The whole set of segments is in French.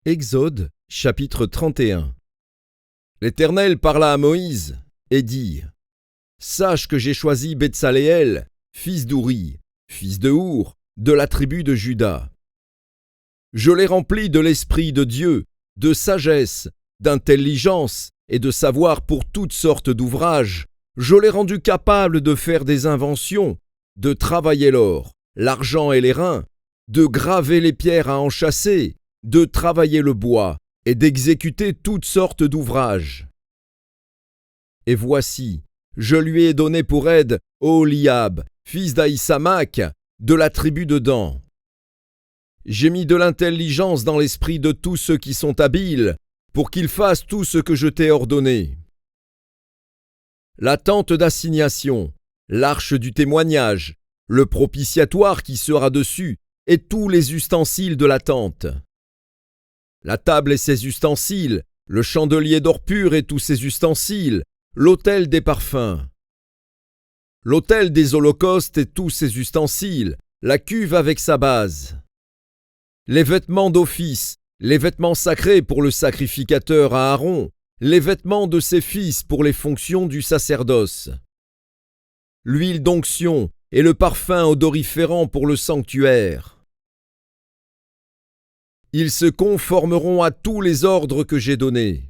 Exode, chapitre 31. L'Éternel parla à Moïse et dit : Sache que j'ai choisi Betsaléel, fils d'Ouri, fils de Our, de la tribu de Juda. Je l'ai rempli de l'Esprit de Dieu, de sagesse, d'intelligence et de savoir pour toutes sortes d'ouvrages. Je l'ai rendu capable de faire des inventions, de travailler l'or, l'argent et l'airain, de graver les pierres à enchâsser, de travailler le bois et d'exécuter toutes sortes d'ouvrages. Et voici, je lui ai donné pour aide Oholiab, fils d'Aïsamach, de la tribu de Dan. J'ai mis de l'intelligence dans l'esprit de tous ceux qui sont habiles, pour qu'ils fassent tout ce que je t'ai ordonné. La tente d'assignation, l'arche du témoignage, le propitiatoire qui sera dessus, et tous les ustensiles de la tente. La table et ses ustensiles, le chandelier d'or pur et tous ses ustensiles, l'autel des parfums. L'autel des holocaustes et tous ses ustensiles, la cuve avec sa base. Les vêtements d'office, les vêtements sacrés pour le sacrificateur Aaron, les vêtements de ses fils pour les fonctions du sacerdoce. L'huile d'onction et le parfum odoriférant pour le sanctuaire. Ils se conformeront à tous les ordres que j'ai donnés.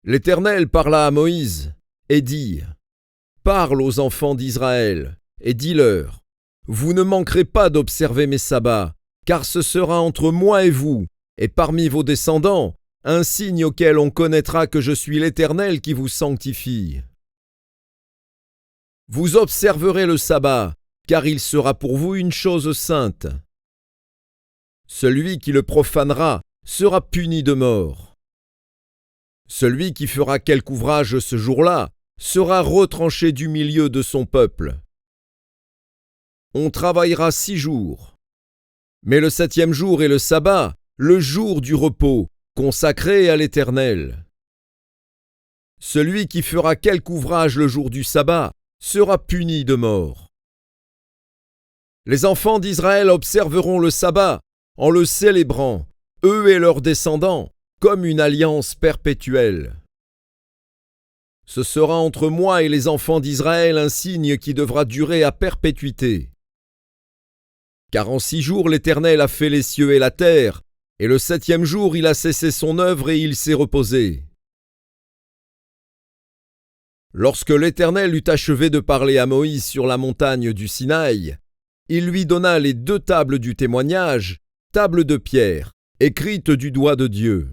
L'Éternel parla à Moïse et dit : Parle aux enfants d'Israël et dis-leur : Vous ne manquerez pas d'observer mes sabbats, car ce sera entre moi et vous, et parmi vos descendants, un signe auquel on connaîtra que je suis l'Éternel qui vous sanctifie. Vous observerez le sabbat, car il sera pour vous une chose sainte. Celui qui le profanera sera puni de mort. Celui qui fera quelque ouvrage ce jour-là sera retranché du milieu de son peuple. On travaillera 6 jours. Mais le 7e jour est le sabbat, le jour du repos, consacré à l'Éternel. Celui qui fera quelque ouvrage le jour du sabbat sera puni de mort. Les enfants d'Israël observeront le sabbat en le célébrant, eux et leurs descendants, comme une alliance perpétuelle. Ce sera entre moi et les enfants d'Israël un signe qui devra durer à perpétuité. Car en 6 jours l'Éternel a fait les cieux et la terre, et le 7e jour il a cessé son œuvre et il s'est reposé. Lorsque l'Éternel eut achevé de parler à Moïse sur la montagne du Sinaï, il lui donna les 2 tables du témoignage, tables de pierre, écrites du doigt de Dieu.